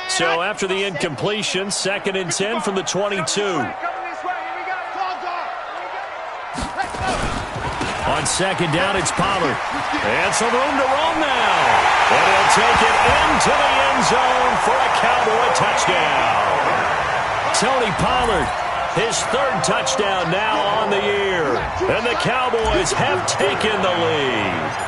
So after the incompletion, 2nd and 10 from the 22. On 2nd down, it's Pollard. And some room to roam now. And he'll take it into the end zone for a Cowboy touchdown. Tony Pollard, his 3rd touchdown now on the year. And the Cowboys have taken the lead.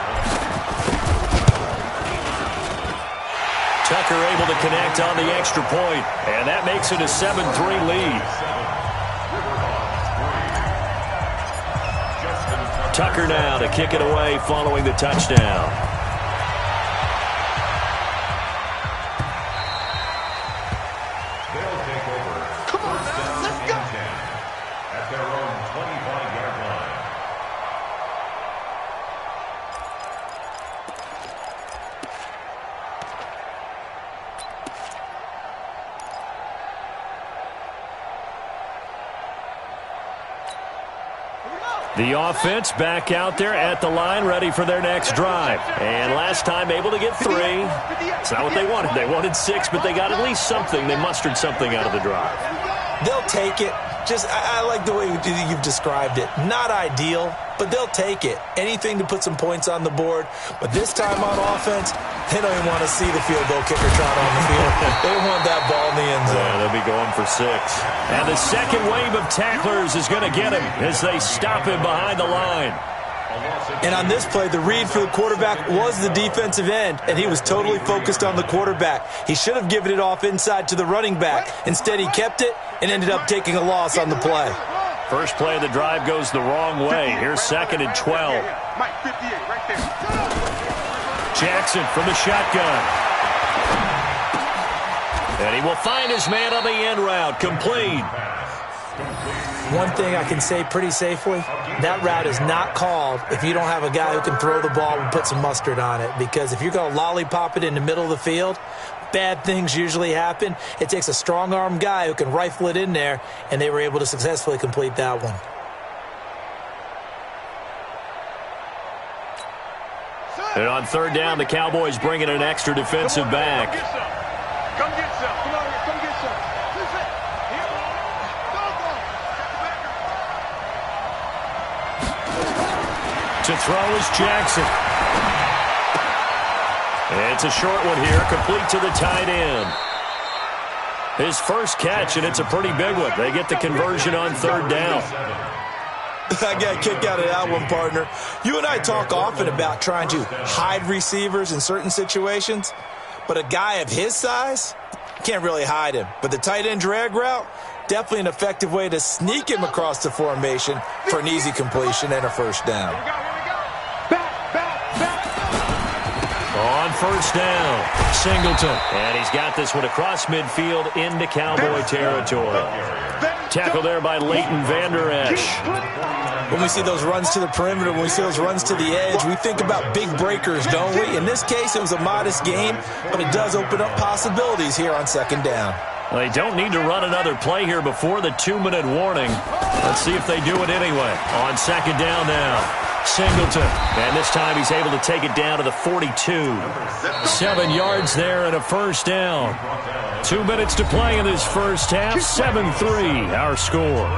Tucker able to connect on the extra point. And that makes it a 7-3 lead. Tucker now to kick it away following the touchdown. They'll take over. Come on, man, let's go. At their own 25-yard line. The offense back out there at the line, ready for their next drive. And last time able to get 3. It's not what they wanted. They wanted 6, but they got at least something. They mustered something out of the drive. They'll take it. I like the way you've described it. Not ideal, but they'll take it. Anything to put some points on the board. But this time on offense, they don't even want to see the field goal kicker trot on the field. They want that ball in the end zone. Yeah, they'll be going for 6. And the second wave of tacklers is going to get him as they stop him behind the line. And on this play, the read for the quarterback was the defensive end, and he was totally focused on the quarterback. He should have given it off inside to the running back. Instead, he kept it and ended up taking a loss on the play. First play of the drive goes the wrong way. Here's 2nd and 12. Jackson from the shotgun. And he will find his man on the end route. Complete. One thing I can say pretty safely, that route is not called if you don't have a guy who can throw the ball and put some mustard on it. Because if you're going to lollipop it in the middle of the field, bad things usually happen. It takes a strong-arm guy who can rifle it in there, and they were able to successfully complete that one. And on 3rd down, the Cowboys bring in an extra defensive back. Come get some. Come on, come get some. To throw is Jackson. It's a short one here, complete to the tight end. His first catch, and it's a pretty big one. They get the conversion on 3rd down. I got a kick out of that one, partner. You and I talk often about trying to hide receivers in certain situations, but a guy of his size, can't really hide him. But the tight end drag route, definitely an effective way to sneak him across the formation for an easy completion and a first down. On 1st down, Singleton. And he's got this one across midfield into Cowboy territory. Tackle there by Leighton Vander Esch. When we see those runs to the perimeter, when we see those runs to the edge, we think about big breakers, don't we? In this case, it was a modest game, but it does open up possibilities here on 2nd down. They don't need to run another play here before the 2-minute warning. Let's see if they do it anyway. On 2nd down now, Singleton. And this time he's able to take it down to the 42. 7 yards there and a first down. 2 minutes to play in this first half. 7-3 our score.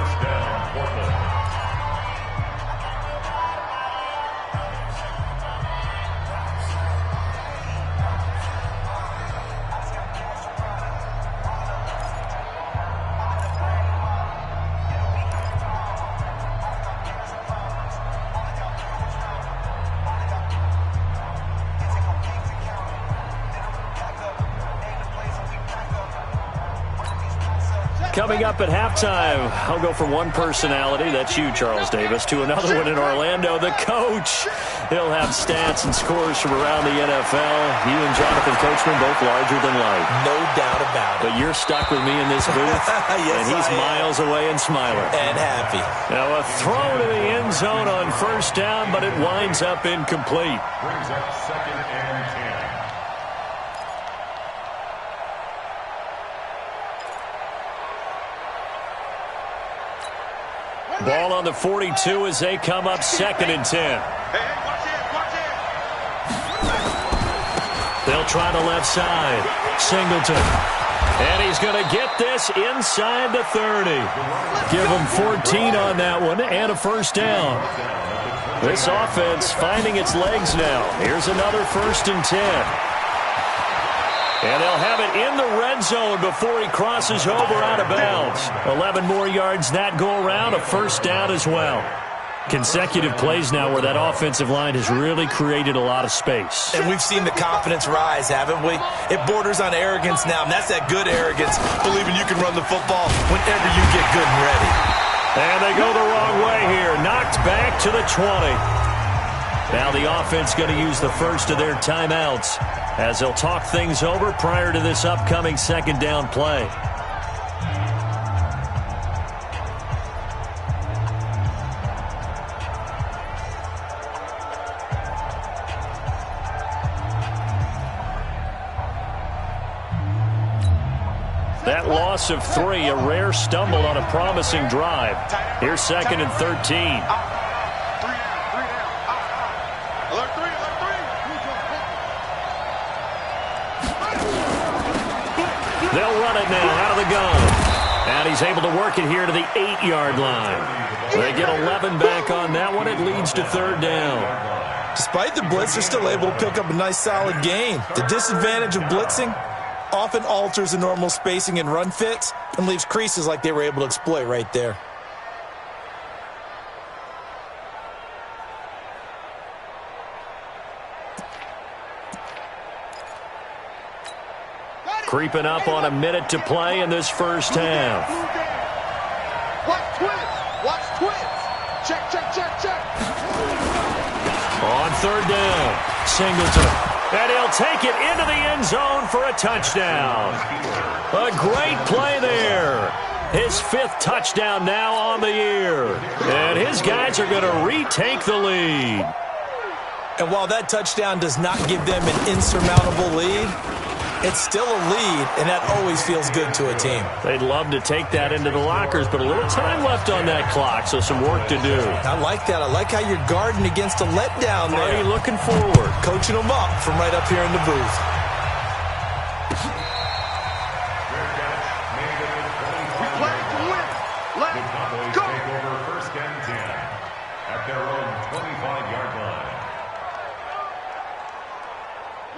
Coming up at halftime, I'll go from one personality, that's you, Charles Davis, to another one in Orlando, the coach. He'll have stats and scores from around the NFL. You and Jonathan Coachman both larger than life. No doubt about it. But you're stuck with me in this booth, yes, and he's miles away and smiling. And happy. Now a throw to the end zone on 1st down, but it winds up incomplete. Brings up 2nd and 10. Ball on the 42 as they come up 2nd and 10. They'll try the left side. Singleton. And he's going to get this inside the 30. Give him 14 on that one and a first down. This offense finding its legs now. Here's another 1st and 10. And they'll have it in the red zone before he crosses over out of bounds. 11 more yards that go around, a first down as well. Consecutive plays now where that offensive line has really created a lot of space. And we've seen the confidence rise, haven't we? It borders on arrogance now, and that's that good arrogance, believing you can run the football whenever you get good and ready. And they go the wrong way here. Knocked back to the 20. Now the offense going to use the first of their timeouts as they'll talk things over prior to this upcoming 2nd down play. That loss of 3, a rare stumble on a promising drive. Here's 2nd and 13. They'll run it now out of the gun. And he's able to work it here to the 8-yard line. They get 11 back on that one. It leads to 3rd down. Despite the blitz, they're still able to pick up a nice solid gain. The disadvantage of blitzing often alters the normal spacing and run fits and leaves creases like they were able to exploit right there. Creeping up on a minute to play in this first half. Watch twins. Watch twins. Check, check, check, check. On 3rd down, Singleton. And he'll take it into the end zone for a touchdown. A great play there. His 5th touchdown now on the year. And his guys are going to retake the lead. And while that touchdown does not give them an insurmountable lead, it's still a lead, and that always feels good to a team. They'd love to take that into the lockers, but a little time left on that clock, so some work to do. I like that. I like how you're guarding against a letdown there. Already looking forward. Coaching them up from right up here in the booth. We play to win. Let's The Cowboys go. take over 1st and 10 at their own 25-yard line.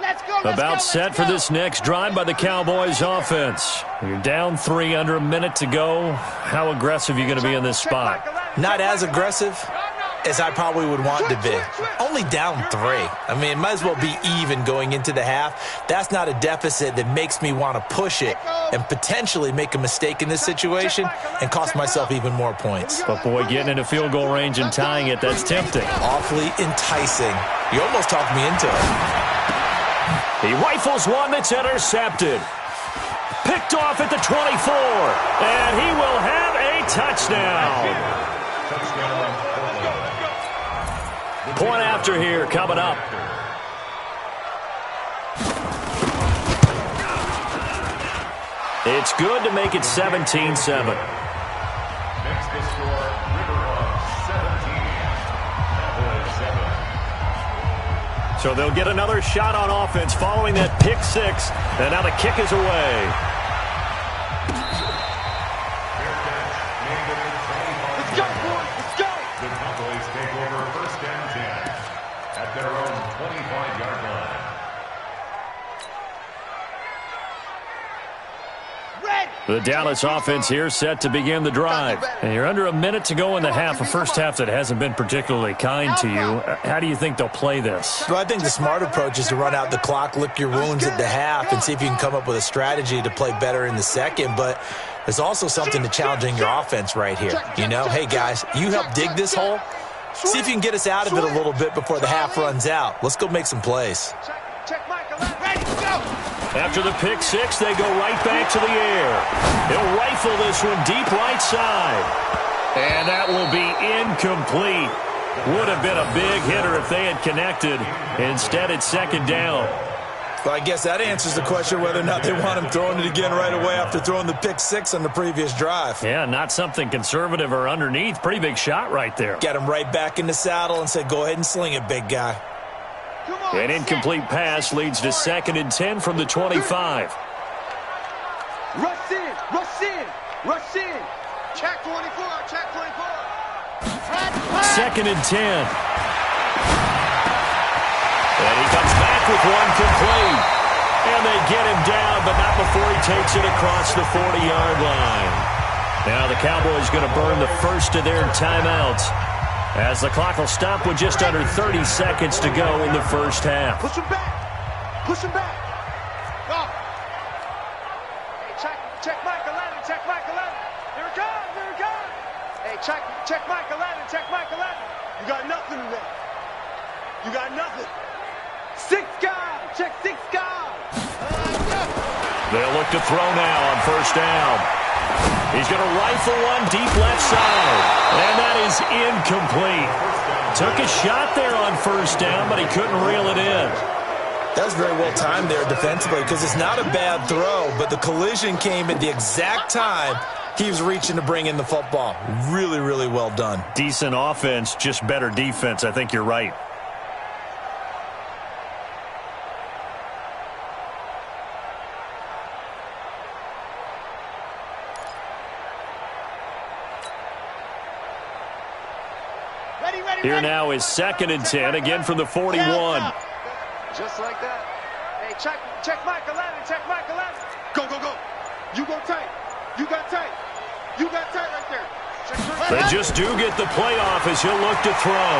Let's go. Let's About go, set let's for go. this next drive by the Cowboys offense. You're down 3, under a minute to go. How aggressive are you going to be in this spot? Not as aggressive as I probably would want to be. Only down 3. I mean, it might as well be even going into the half. That's not a deficit that makes me want to push it and potentially make a mistake in this situation and cost myself even more points. But boy, getting into field goal range and tying it, that's tempting. Awfully enticing. You almost talked me into it. He rifles one that's intercepted. Picked off at the 24. And he will have a touchdown. Point after here coming up. It's good to make it 17-7. Makes the score Riverhawks 17, Cowboys 7. So they'll get another shot on offense following that pick 6. And now the kick is away. Let's go, boys. Let's go. The Cowboys take over 1st and 10 at their own 25-yard line. The Dallas offense here set to begin the drive. And you're under a minute to go in the half, a first half that hasn't been particularly kind to you. How do you think they'll play this? Well, I think the smart approach is to run out the clock, lick your wounds at the half, and see if you can come up with a strategy to play better in the second. But there's also something to challenging your offense right here. You know, hey, guys, you help dig this hole. See if you can get us out of it a little bit before the half runs out. Let's go make some plays. Check, Michael. Ready, go. After the pick 6, they go right back to the air. He'll rifle this one deep right side. And that will be incomplete. Would have been a big hitter if they had connected. Instead, it's 2nd down. Well, I guess that answers the question whether or not they want him throwing it again right away after throwing the pick 6 on the previous drive. Yeah, not something conservative or underneath. Pretty big shot right there. Get him right back in the saddle and say, go ahead and sling it, big guy. An incomplete pass leads to 2nd and 10 from the 25. Rush in, rush in, rush in. Check 24, check 24. 2nd and 10. And he comes back with one complete. And they get him down, but not before he takes it across the 40-yard line. Now the Cowboys going to burn the first of their timeouts, as the clock will stop with just under 30 seconds to go in the first half. Push him back. Push him back. Go. Hey, check Michael Allen. Check Michael Allen. Here it comes. Here it comes. Hey, check Michael Allen. Check Michael Allen. You got nothing today. You got nothing. 6 guys. Check 6 guys. They'll look to throw now on first down. He's going to rifle one deep left side. And that is incomplete. Took a shot there on first down, but he couldn't reel it in. That was very well timed there defensively, because it's not a bad throw, but the collision came at the exact time he was reaching to bring in the football. Really, really well done. Decent offense, just better defense. I think you're right. Here now is 2nd and 10, again from the 41. Just like that. Hey, check Michael Allen. Check Michael Allen. Go, go, go. You go tight. You got tight. You got tight right there. They just do get the playoff as he'll look to throw.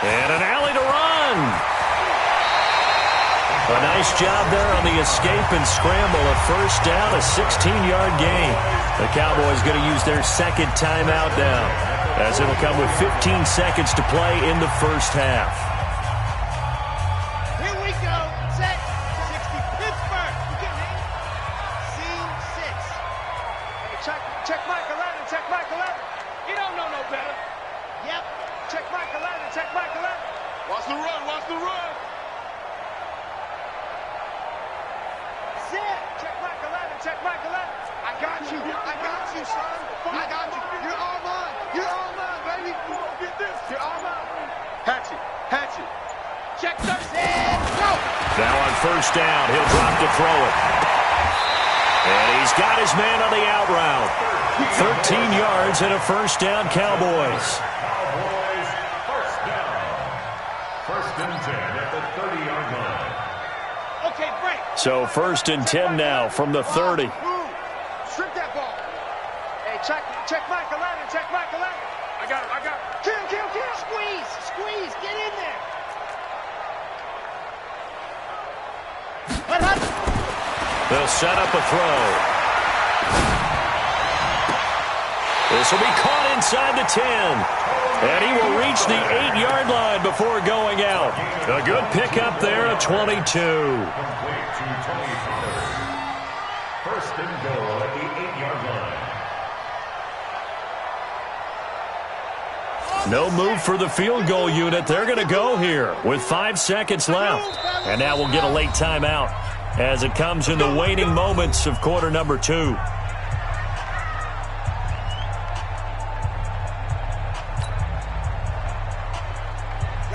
And an alley to run. A nice job there on the escape and scramble. A first down, a 16-yard gain. The Cowboys going to use their 2nd timeout now, as it'll come with 15 seconds to play in the first half. Here we go. Set. 60 Pittsburgh. You get me? Scene 6. Hey, check Michael Allen. Check Michael Allen. You don't know no better. Yep. Check Michael Allen. Check Michael Allen. Watch the run. Watch the run. Set. Check Michael Allen. Check Michael Allen. I got you. I got you, son. I got you. You're all mine. You're all mine, baby. Get this. You're all mine. Hatchet. Hatchet. Check 13. Go. Now on first down, he'll drop to throw it. And he's got his man on the out route. 13 yards and a first down, Cowboys. Cowboys, first down. 1st and 10 at the 30-yard line. Okay, break. So 1st and 10 now from the 30. Strip that ball. Hey, check Michael Allen. Check Michael Allen. I got him. I got him. Kill. Squeeze. Get in there. They'll set up a throw. This will be caught inside the 10. And he will reach the 8-yard line before going out. A good pickup there at 22. Complete to Tony Pollard. 1st and goal at the 8-yard line. No move for the field goal unit. They're going to go here with 5 seconds left. And now we'll get a late timeout as it comes in the waning moments of quarter number 2.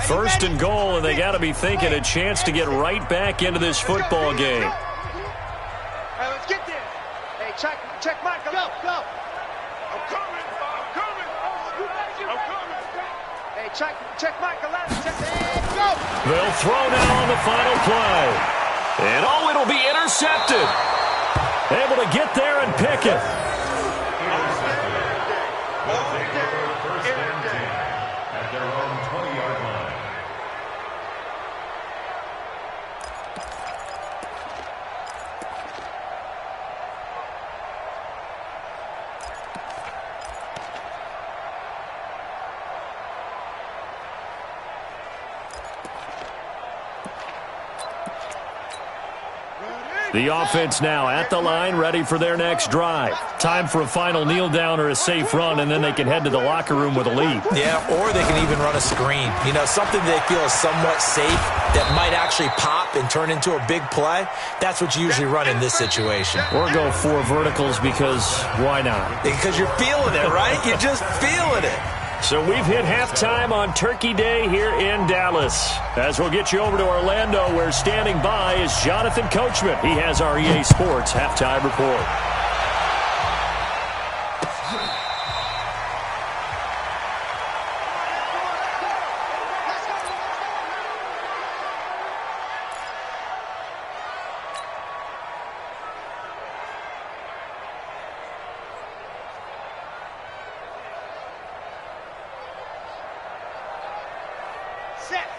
First and goal, and they got to be thinking a chance to get right back into this football game. Hey, let's get this. Hey, check Michael. Go. I'm coming. Hey, check Michael Allen. Go. They'll throw now on the final play. And it'll be intercepted. Able to get there and pick it. First and 10 at their own 20-yard line. The offense now at the line, ready for their next drive. Time for a final kneel down or a safe run, and then they can head to the locker room with a lead. Yeah, or they can even run a screen. You know, something they feel is somewhat safe that might actually pop and turn into a big play. That's what you usually run in this situation. Or go 4 verticals because why not? Because you're feeling it, right? You're just feeling it. So we've hit halftime on Turkey Day here in Dallas. As we'll get you over to Orlando, where standing by is Jonathan Coachman. He has our EA Sports halftime report.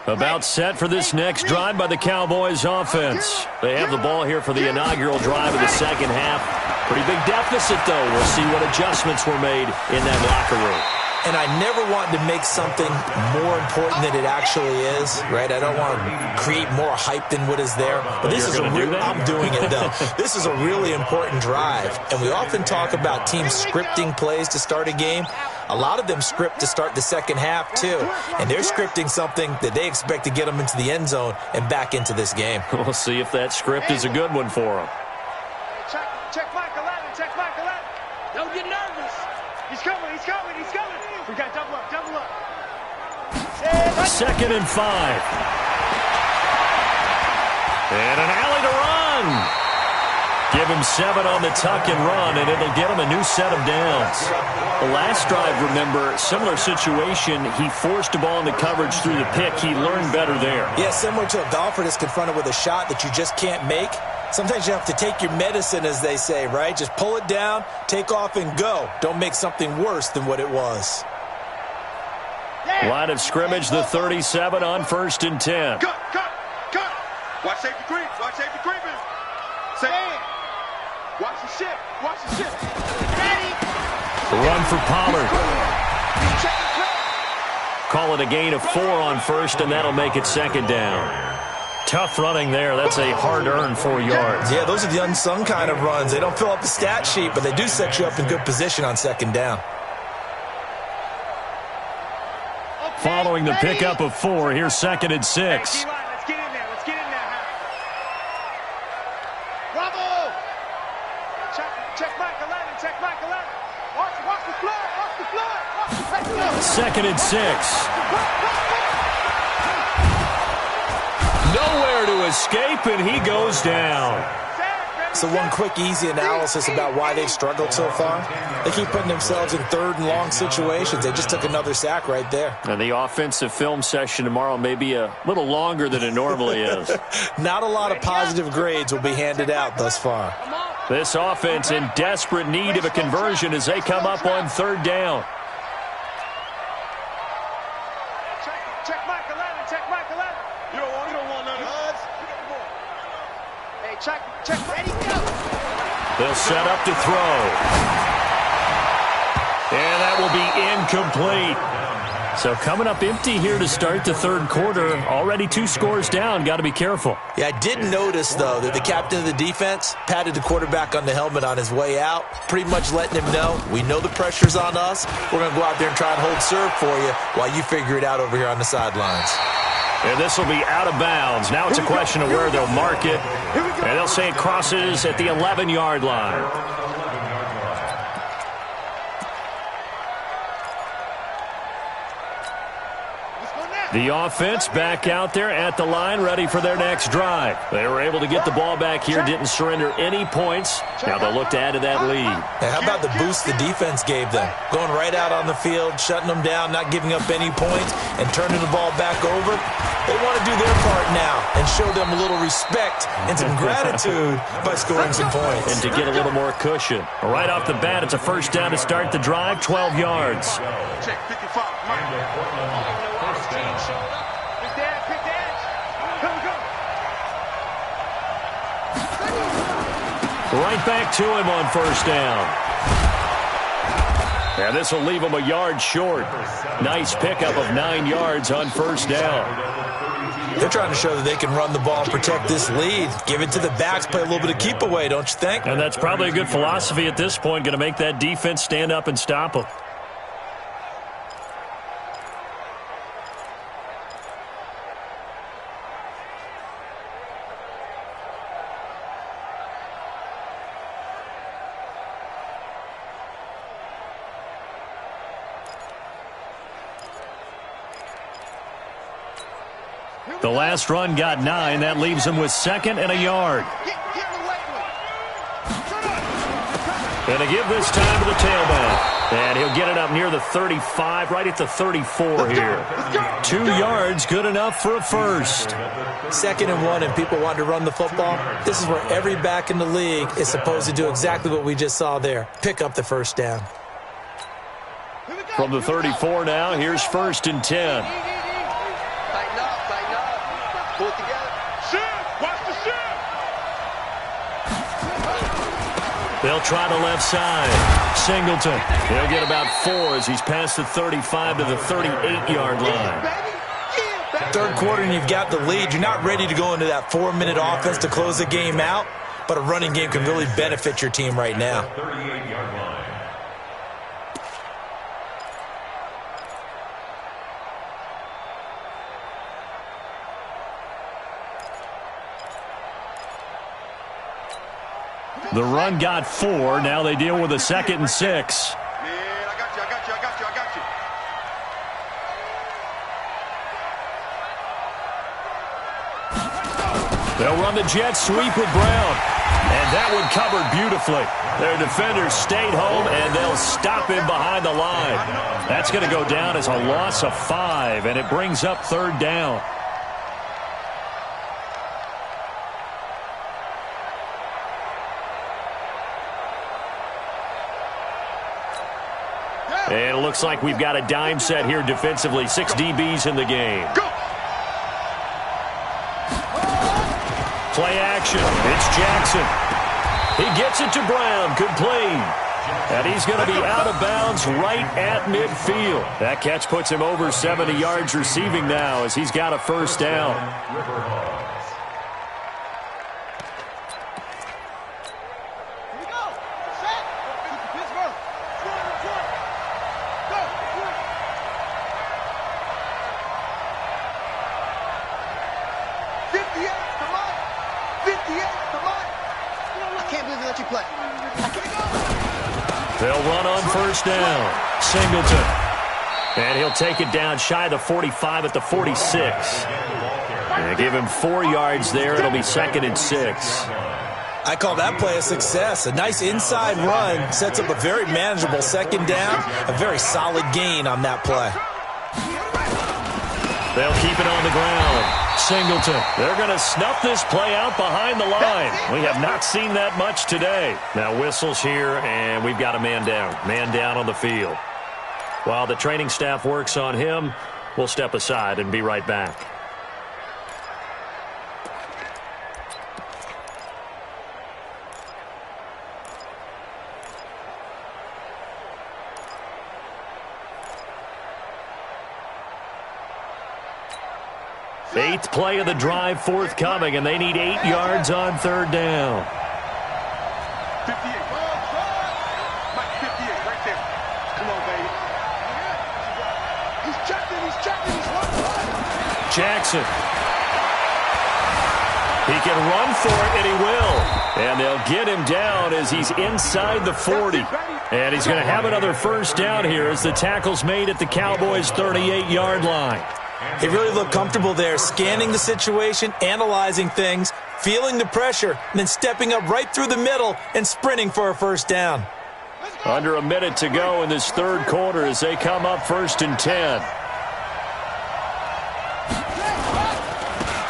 About set for this next drive by the Cowboys offense. They have the ball here for the inaugural drive of the second half. Pretty big deficit, though. We'll see what adjustments were made in that locker room. And I never want to make something more important than it actually is, right? I don't want to create more hype than what is there. But this is a real, I'm doing it, though. This is a really important drive. And we often talk about teams scripting plays to start a game. A lot of them script to start the second half, too. And they're scripting something that they expect to get them into the end zone and back into this game. We'll see if that script is a good one for them. Check Michael Allen, check Michael Allen. Don't get nervous. He's coming, he's coming, he's coming. We got double up, double up. 2nd and 5. And an alley to run. Give him 7 on the tuck and run, and it'll get him a new set of downs. The last drive, remember, similar situation. He forced the ball into coverage through the pick. He learned better there. Yeah, similar to a golfer that's confronted with a shot that you just can't make. Sometimes you have to take your medicine, as they say, right? Just pull it down, take off, and go. Don't make something worse than what it was. Line of scrimmage, the 37 on 1st and 10. Cut. Watch safety creep, watch safety creeping. Watch the ship, watch the ship. Ready. Run for Pollard. Call it a gain of 4 on 1st, and that'll make it 2nd down. Tough running there. That's a hard-earned 4 yards. Yeah, those are the unsung kind of runs. They don't fill up the stat sheet, but they do set you up in good position on 2nd down. Following the pickup of 4, here's 2nd and 6. Let's get in there, let's get in there. Bravo! Check Michael Allen, check Michael Allen. Watch the flood, watch the flood, watch the flood. 2nd and 6. Nowhere to escape, and he goes down. So one quick, easy analysis about why they've struggled so far. They keep putting themselves in 3rd and long situations. They just took another sack right there. And the offensive film session tomorrow may be a little longer than it normally is. Not a lot of positive grades will be handed out thus far. This offense in desperate need of a conversion as they come up on 3rd down. Check Michael Allen, check Michael Allen. You don't want none of us. Hey, check, ready, go. They'll set up to throw. And that will be incomplete. So coming up empty here to start the 3rd quarter. Already 2 scores down. Got to be careful. Yeah, I did notice, though, that the captain of the defense patted the quarterback on the helmet on his way out, pretty much letting him know, we know the pressure's on us. We're going to go out there and try and hold serve for you while you figure it out over here on the sidelines. And this will be out of bounds. Now it's a question of where they'll mark it. And they'll say it crosses at the 11-yard line. The offense back out there at the line, ready for their next drive. They were able to get the ball back here, didn't surrender any points. Now they'll look to add to that lead. Hey, how about the boost the defense gave them? Going right out on the field, shutting them down, not giving up any points, and turning the ball back over. They want to do their part now and show them a little respect and some gratitude by scoring some points. And to get a little more cushion. Right off the bat, it's a 1st down to start the drive, 12 yards. Check 55. Right back to him on 1st down. And this will leave him a yard short. Nice pickup of 9 yards on 1st down. They're trying to show that they can run the ball and protect this lead. Give it to the backs, play a little bit of keep away, don't you think? And that's probably a good philosophy at this point, going to make that defense stand up and stop them. The last run got 9. That leaves him with 2nd and a yard. And to give this time to the tailback. And he'll get it up near the 35, right at the 34 here. 2 yards, good enough for a first. 2nd and 1, and people want to run the football. This is where every back in the league is supposed to do exactly what we just saw there. Pick up the first down. From the 34 now, here's 1st and 10. Tighten up. Pull it together. Shift! Watch the shift! They'll try the left side. Singleton. He'll get about 4 as he's past the 35 to the 38-yard line. Third quarter and you've got the lead. You're not ready to go into that 4-minute offense to close the game out, but a running game can really benefit your team right now. 38-yard line. The run got 4. Now they deal with a 2nd and 6. Man, I got you. They'll run the jet sweep with Brown. And that one covered beautifully. Their defenders stayed home, and they'll stop him behind the line. That's going to go down as a loss of 5, and it brings up 3rd down. And it looks like we've got a dime set here defensively. 6 DBs in the game. Play action. It's Jackson. He gets it to Brown. Complete. And he's going to be out of bounds right at midfield. That catch puts him over 70 yards receiving now as he's got a first down. They'll run on first down. Singleton. And he'll take it down shy of the 45 at the 46. And give him 4 yards there. It'll be 2nd and 6. I call that play a success. A nice inside run sets up a very manageable 2nd down. A very solid gain on that play. They'll keep it on the ground. Singleton. They're going to snuff this play out behind the line. We have not seen that much today. Now whistles here, and we've got a man down. Man down on the field. While the training staff works on him, we'll step aside and be right back. Eighth play of the drive forthcoming, and they need 8 yards on 3rd down. 58. Mike, 58, right there. Come on, baby. He's checking. Jackson. He can run for it, and he will. And they'll get him down as he's inside the 40. And he's going to have another first down here as the tackle's made at the Cowboys' 38-yard line. He really looked comfortable there, scanning the situation, analyzing things, feeling the pressure, and then stepping up right through the middle and sprinting for a first down. Under a minute to go in this 3rd quarter as they come up 1st and 10.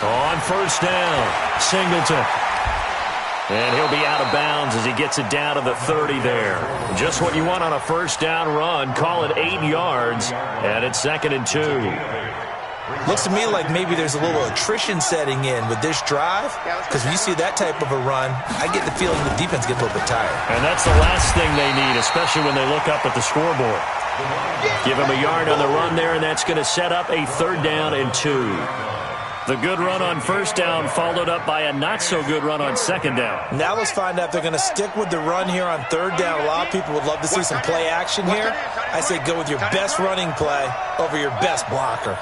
On 1st down, Singleton. And he'll be out of bounds as he gets it down to the 30 there. Just what you want on a first down run. Call it 8 yards, and it's 2nd and 2. Looks to me like maybe there's a little attrition setting in with this drive, because when you see that type of a run, I get the feeling the defense gets a little bit tired. And that's the last thing they need, especially when they look up at the scoreboard. Give him a yard on the run there, and that's going to set up a 3rd down and 2. The good run on first down followed up by a not-so-good run on 2nd down. Now let's find out if they're going to stick with the run here on 3rd down. A lot of people would love to see some play action here. I say go with your best running play over your best blocker.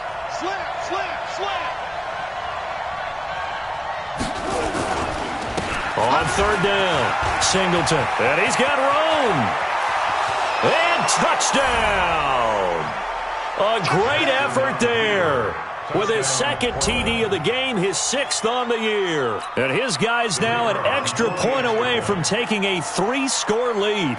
On 3rd down, Singleton. And he's got room. And touchdown. A great effort there. with his second TD of the game, his 6th on the year. And his guys now an extra point away from taking a 3-score lead.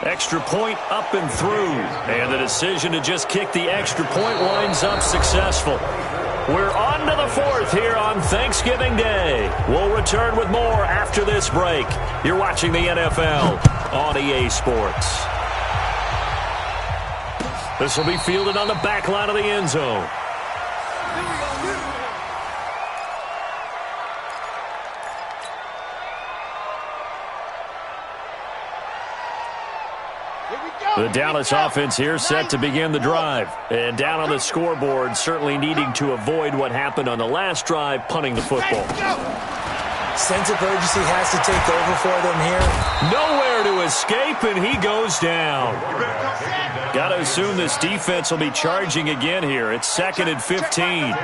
Extra point up and through. And the decision to just kick the extra point winds up successful. We're on to the 4th here on Thanksgiving Day. We'll return with more after this break. You're watching the NFL on EA Sports. This will be fielded on the back line of the end zone. The Dallas offense here set to begin the drive. And down on the scoreboard, certainly needing to avoid what happened on the last drive, punting the football. Sense of urgency has to take over for them here. Nowhere to escape, and he goes down. Got to assume this defense will be charging again here. It's 2nd and 15.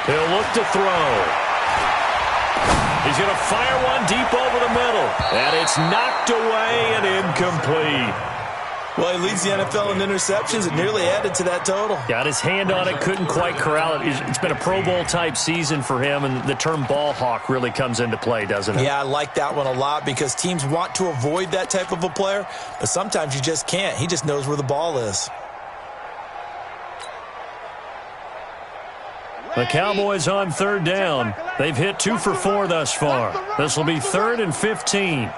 He'll look to throw. He's going to fire one deep over the middle. And it's knocked away and incomplete. Well, he leads the NFL in interceptions. It nearly added to that total. Got his hand on it, couldn't quite corral it. It's been a Pro Bowl-type season for him, and the term ball hawk really comes into play, doesn't it? Yeah, I like that one a lot because teams want to avoid that type of a player, but sometimes you just can't. He just knows where the ball is. The Cowboys on 3rd down. They've hit 2 for 4 thus far. This will be 3rd and 15.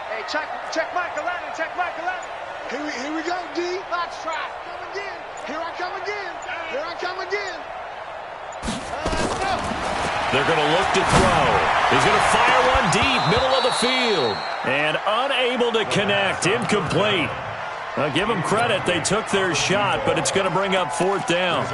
Hey, check Michael Allen, check Michael Allen. Here we go, D. Let's try. Come again. Here I come again. Here I come again. No. They're going to look to throw. He's going to fire one deep, middle of the field. And unable to connect, incomplete. I'll give them credit. They took their shot, but it's going to bring up 4th down.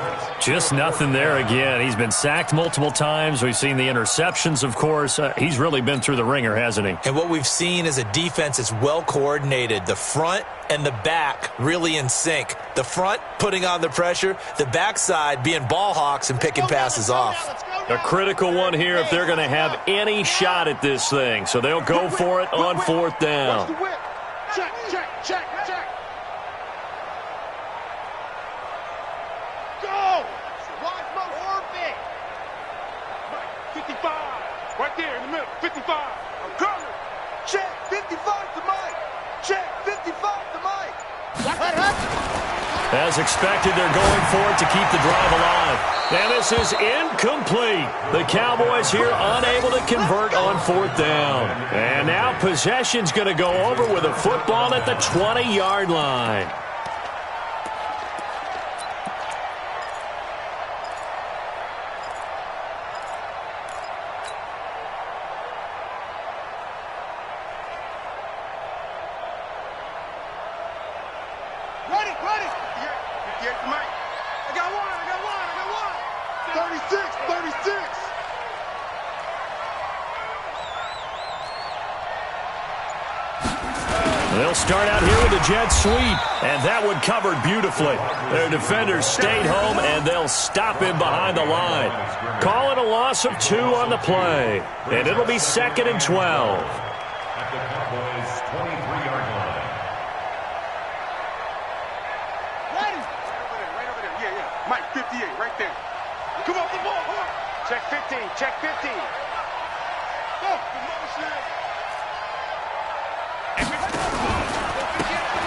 Just nothing there again. He's been sacked multiple times. We've seen the interceptions, of course. He's really been through the ringer, hasn't he? And what we've seen is a defense that's well coordinated. The front and the back really in sync. The front putting on the pressure, the backside being ball hawks and picking passes off. A critical one here if they're going to have any shot at this thing. So they'll go for it on 4th down. Check, check, check, check. Go! Wide orbit. 55. Right there in the middle. 55. I'm coming. Check 55 to Mike. Check 55 to Mike. As expected, they're going for it to keep the drive alive. And this is incomplete. The Cowboys here unable to convert on 4th down. And now possession's going to go over with a football at the 20-yard line. Ready. 58 to Mike. I got one. 36. They'll start out here with a jet sweep, and that one covered beautifully. Their defenders stayed home, and they'll stop him behind the line. Calling a loss of 2 on the play, and it'll be 2nd and 12. At the Cowboys' 23-yard line. Ready. Right over there. Yeah. Mike, 58, right there. Come on, the ball. Check 15. Check 15. Go.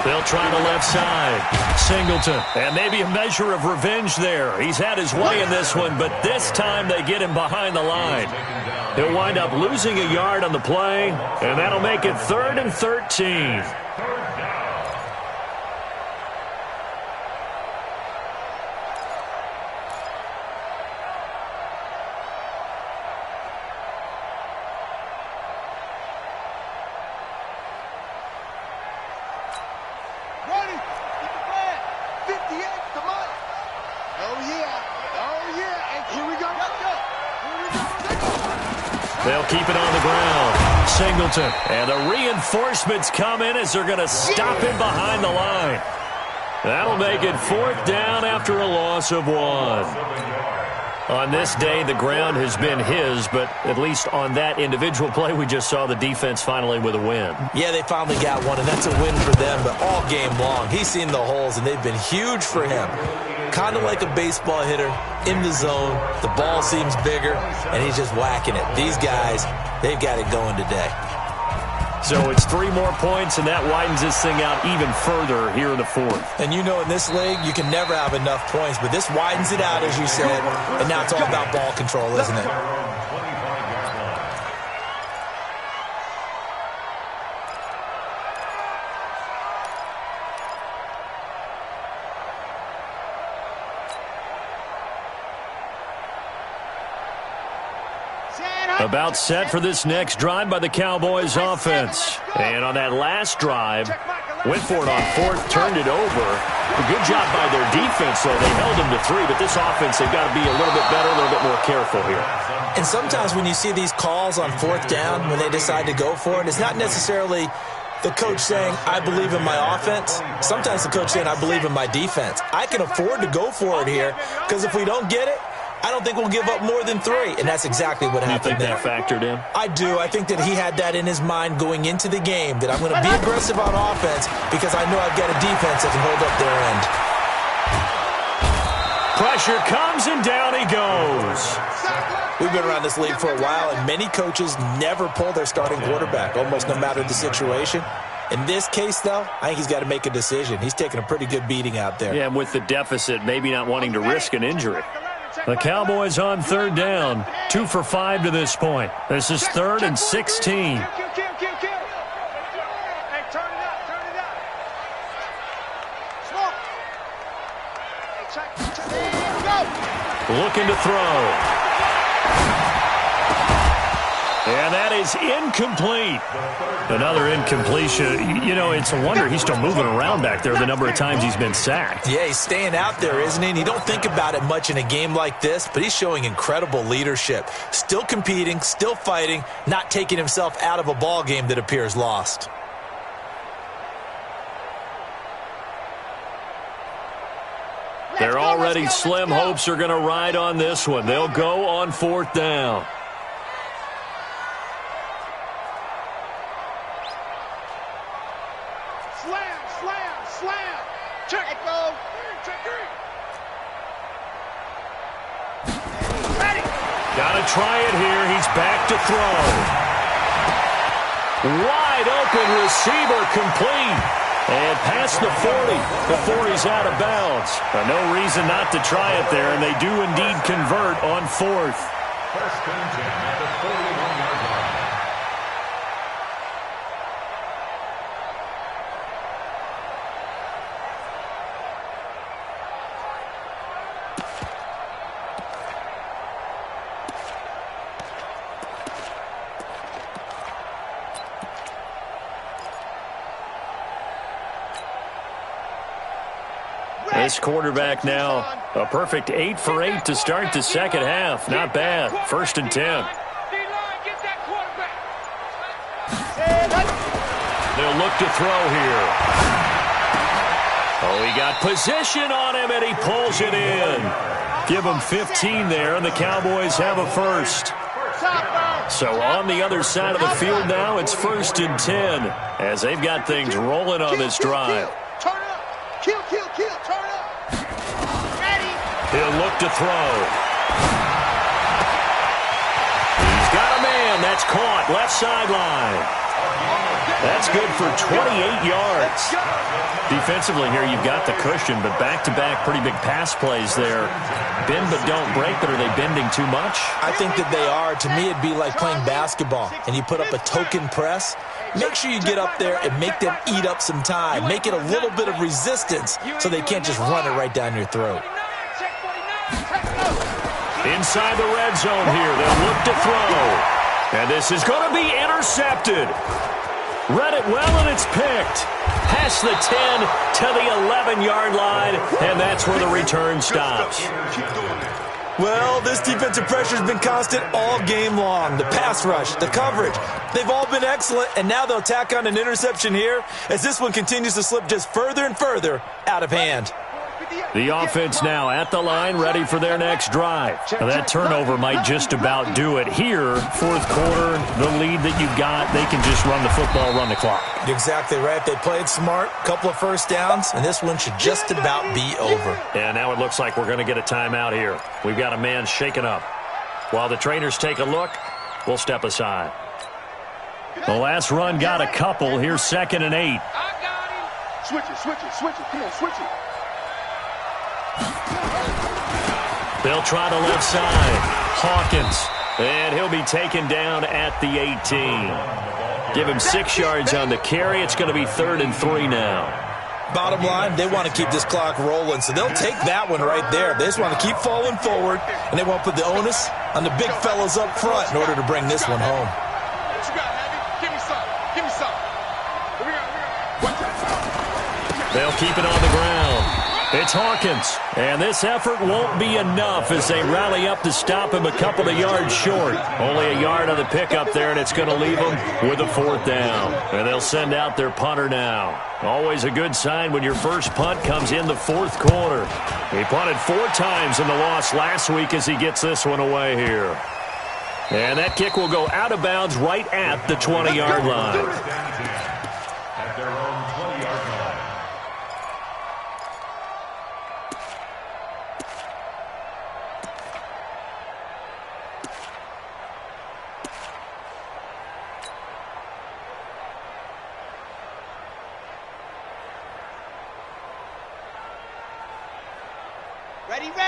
They'll try the left side. Singleton. And maybe a measure of revenge there. He's had his way in this one, but this time they get him behind the line. He'll wind up losing a yard on the play, and that'll make it 3rd and 13. They'll keep it on the ground. Singleton. And the reinforcements come in as they're going to stop him behind the line. That'll make it 4th down after a loss of 1. On this day, the ground has been his, but at least on that individual play, we just saw the defense finally with a win. Yeah, they finally got one, and that's a win for them, but all game long, he's seen the holes, and they've been huge for him. Kind of like a baseball hitter in the zone. The ball seems bigger, and he's just whacking it. These guys, they've got it going today. So it's 3 more points, and that widens this thing out even further here in the fourth. And you know in this league, you can never have enough points, but this widens it out, as you said, and now it's all about ball control, isn't it? About set for this next drive by the Cowboys offense. And on that last drive, went for it on fourth, turned it over. A good job by their defense, though. They held them to 3, but this offense, they've got to be a little bit better, a little bit more careful here. And sometimes when you see these calls on fourth down, when they decide to go for it, it's not necessarily the coach saying, I believe in my offense. Sometimes the coach saying, I believe in my defense. I can afford to go for it here, because if we don't get it, I don't think we'll give up more than 3, and that's exactly what happened there. You think that factored in? I do. I think that he had that in his mind going into the game, that I'm going to be aggressive on offense because I know I've got a defense that can hold up their end. Pressure comes, and down he goes. We've been around this league for a while, and many coaches never pull their starting quarterback, almost no matter the situation. In this case, though, I think he's got to make a decision. He's taking a pretty good beating out there. Yeah, and with the deficit, maybe not wanting to risk an injury. The Cowboys on third down, 2 for 5 to this point. This is 3rd and 16. Hey, turn it up, turn it up. Smoke. Hey, check. There you go. Looking to throw. And that is incomplete. Another incompletion. You know, it's a wonder he's still moving around back there the number of times he's been sacked. Yeah, he's staying out there, isn't he? And you don't think about it much in a game like this, but he's showing incredible leadership. Still competing, still fighting, not taking himself out of a ball game that appears lost. Their already slim hopes are going to ride on this one. They'll go on 4th down. Slam. Check it, go. Check it. Ready. Got to try it here. He's back to throw. Wide open receiver complete. And past the 40 before he's out of bounds. No reason not to try it there, and they do indeed convert on 4th. First and 10 at the 41-yard line. This quarterback now, a perfect 8 for 8 to start the second half. Not bad. 1st and 10. They'll look to throw here. Oh, he got position on him, and he pulls it in. Give him 15 there, and the Cowboys have a first. So on the other side of the field now, it's 1st and 10 as they've got things rolling on this drive. Turn up. Kill. Turn up. Ready. He'll look to throw. He's got a man. That's caught. Left sideline. That's good for 28 yards. Defensively here, you've got the cushion, but back-to-back pretty big pass plays there. Bend but don't break, but are they bending too much? I think that they are. To me, it'd be like playing basketball, and you put up a token press. Make sure you get up there and make them eat up some time. Make it a little bit of resistance so they can't just run it right down your throat. Inside the red zone here, they'll look to throw. And this is going to be intercepted. Read it well, and it's picked. Past the 10 to the 11-yard line, and that's where the return stops. Well, this defensive pressure has been constant all game long. The pass rush, the coverage, they've all been excellent, and now they'll tack on an interception here as this one continues to slip just further and further out of hand. The offense now at the line, ready for their next drive. Now that turnover might just about do it here. Fourth quarter, the lead that you've got, they can just run the football, run the clock. You're exactly right. They played smart, couple of first downs, and this one should just about be over. And now it looks like we're going to get a timeout here. We've got a man shaken up. While the trainers take a look, we'll step aside. The last run got a couple. Here's 2nd and 8. Switch it, switch it, switch it. Come on, switch it. They'll try the left side. Hawkins. And he'll be taken down at the 18. Give him 6 yards on the carry. It's going to be 3rd and 3 now. Bottom line, they want to keep this clock rolling, so they'll take that one right there. They just want to keep falling forward, and they want to put the onus on the big fellas up front in order to bring this one home. What you got, Abby? Give me some. Give me some. Here we go. They'll keep it on the ground. It's Hawkins, and this effort won't be enough as they rally up to stop him a couple of yards short. Only a yard on the pickup there, and it's going to leave them with a 4th down. And they'll send out their punter now. Always a good sign when your first punt comes in the 4th quarter. He punted 4 times in the loss last week as he gets this one away here. And that kick will go out of bounds right at the 20-yard line. At their own 20-yard line.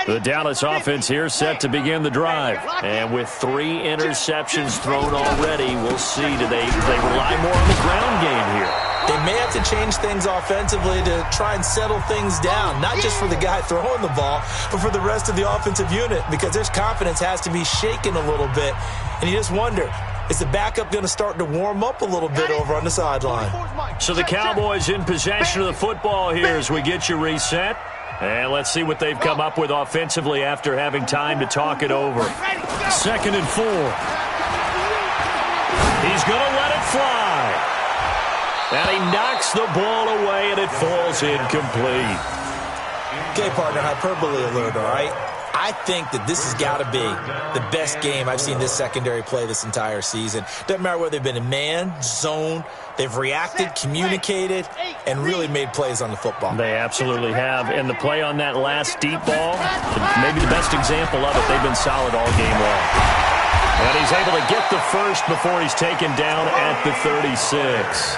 The Dallas offense here set to begin the drive. And with 3 interceptions thrown already, we'll see. Do they rely more on the ground game here? They may have to change things offensively to try and settle things down, not just for the guy throwing the ball, but for the rest of the offensive unit, because their confidence has to be shaken a little bit. And you just wonder, is the backup going to start to warm up a little bit over on the sideline? So the Cowboys in possession of the football here as we get you reset. And let's see what they've come up with offensively after having time to talk it over. 2nd and 4. He's going to let it fly. And he knocks the ball away, and it falls incomplete. Okay, partner, hyperbole alert, all right? I think that this has got to be the best game I've seen this secondary play this entire season. Doesn't matter whether they've been in man, zone, they've reacted, communicated, and really made plays on the football. They absolutely have. And the play on that last deep ball, maybe the best example of it, they've been solid all game long. And he's able to get the first before he's taken down at the 36.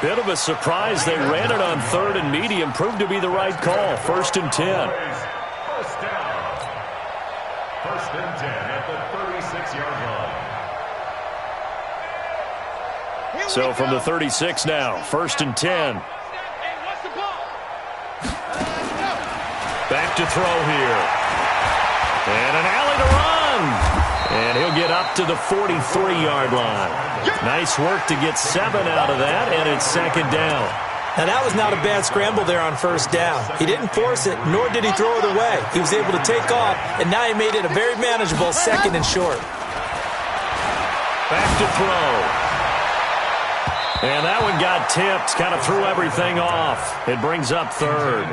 Bit of a surprise. They ran it on 3rd and medium. Proved to be the right call. 1st and 10. First down. 1st and 10 at the 36-yard line. So from the 36 now, 1st and 10. Back to throw here. And an alley to run. And he'll get up to the 43-yard line. Nice work to get 7 out of that, and it's 2nd down. Now, that was not a bad scramble there on 1st down. He didn't force it, nor did he throw it away. He was able to take off, and now he made it a very manageable 2nd and short. Back to throw. And that one got tipped, kind of threw everything off. It brings up 3rd.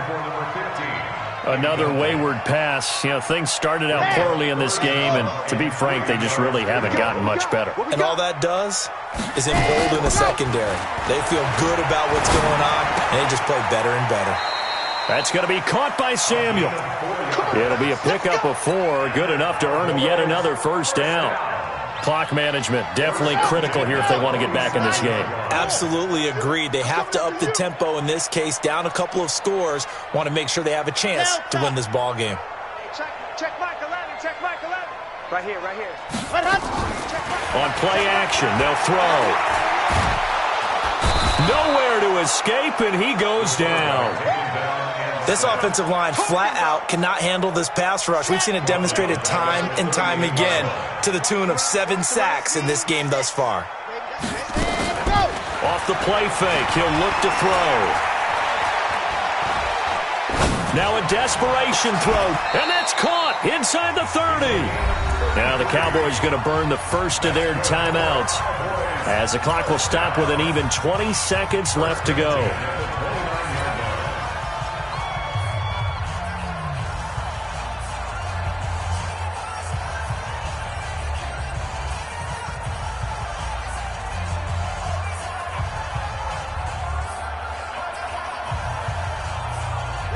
Another wayward pass. You know, things started out poorly in this game, and to be frank, they just really haven't gotten much better. And all that does is embolden the secondary. They feel good about what's going on, and they just play better and better. That's going to be caught by Samuel. It'll be a pickup of 4, good enough to earn him yet another 1st down. Clock management, definitely critical here if they want to get back in this game. Absolutely agreed. They have to up the tempo in this case, down a couple of scores. Want to make sure they have a chance to win this ball game. Check Michael Landon, check Michael Landon. Right here, right here. On play action, they'll throw. Nowhere to escape, and he goes down. This offensive line flat out cannot handle this pass rush. We've seen it demonstrated time and time again to the tune of 7 sacks in this game thus far. Off the play fake, he'll look to throw. Now a desperation throw, and that's caught inside the 30. Now the Cowboys going to burn the first of their timeouts as the clock will stop with an even 20 seconds left to go.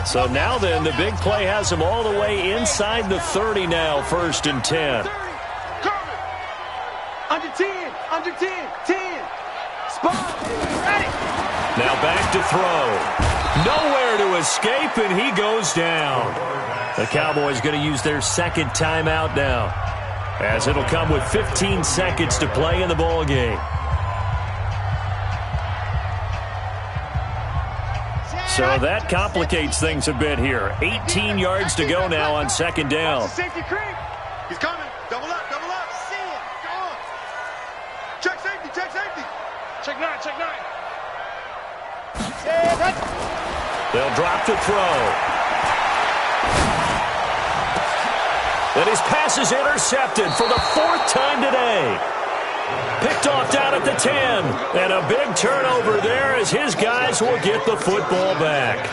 So now then, the big play has him all the way inside the 30 now, 1st and 10. Under 10, under 10, 10. Spot, ready. Now back to throw. Nowhere to escape, and he goes down. The Cowboys going to use their second timeout now, as it'll come with 15 seconds to play in the ball game. So that complicates things a bit here. 18 yards to go now on 2nd down. Safety creep. He's coming. Double up, double up. See it. Go on. Check safety, check safety. Check 9, check 9. They'll drop to throw. And his pass is intercepted for the 4th time today. Picked off down at the 10. And a big turnover there as his guys will get the football back.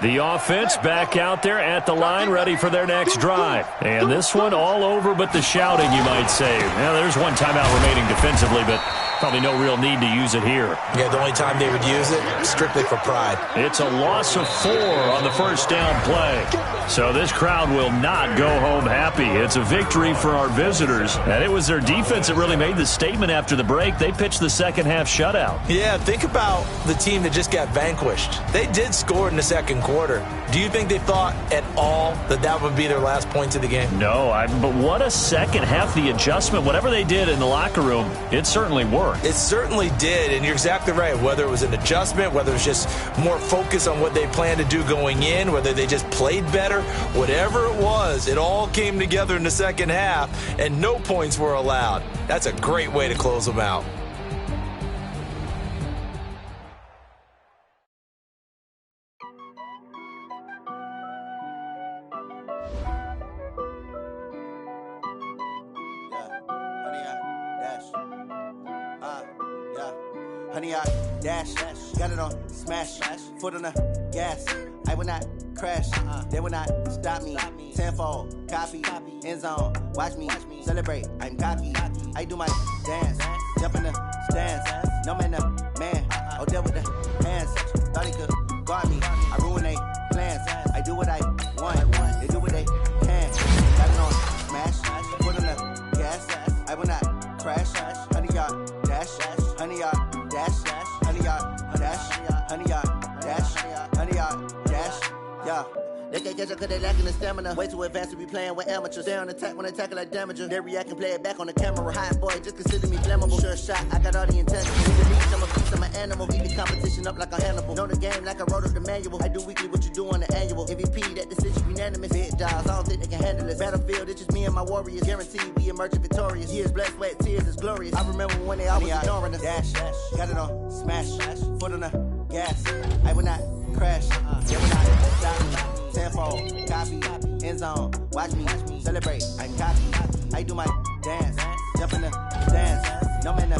The offense back out there at the line, ready for their next drive. And this one all over but the shouting, you might say. Now, there's one timeout remaining defensively, but probably no real need to use it here. Yeah, the only time they would use it, strictly for pride. It's a loss of 4 on the 1st down play. So this crowd will not go home happy. It's a victory for our visitors. And it was their defense that really made the statement after the break. They pitched the second half shutout. Yeah, think about the team that just got vanquished. They did score in the 2nd quarter. Do you think they thought at all that that would be their last points of the game? No, but what a second half. The adjustment, whatever they did in the locker room, it certainly worked. It certainly did, and you're exactly right. Whether it was an adjustment, whether it was just more focus on what they planned to do going in, whether they just played better, whatever it was, it all came together in the 2nd half, and no points were allowed. That's a great way to close them out. Honey, I dash, got it on smash, foot on the gas. I will not crash, they will not stop me. Tenfold, copy, end zone, watch me celebrate. I'm cocky, I do my dance, jump in the stands. No man, man, oh, there with the hands. Thought he could guard me, I ruin they plans. I do what I want, they do what they can. Got it on smash, foot on the gas. I will not crash, honey, y'all dash, honey, y'all dash, honey, y'all dash, honey, y'all dash, honey, y'all dash, yeah. They can't catch up cause they lacking the stamina. Way too advanced to be playing with amateurs. They on attack when they tackle like damager. They react and play it back on the camera. Hot boy, just consider me flammable. Sure shot, I got all the intentions. Need the leash, I'm a beast, I'm an animal. Beat the competition up like a Hannibal. Know the game like I wrote up the manual. I do weekly what you do on the annual. MVP, that decision unanimous. Big jobs, I don't think they can handle this. Battlefield, it's just me and my warriors. Guaranteed we emerge victorious. Years, blood, sweat, tears, it's glorious. I remember when they always ignoring us. Dash, got it on smash, foot on the gas. I will not crash, they will not stop me. Tenfold, copy, end zone, watch me celebrate. I'm cocky, I do my dance, jump in the stands. No man, man,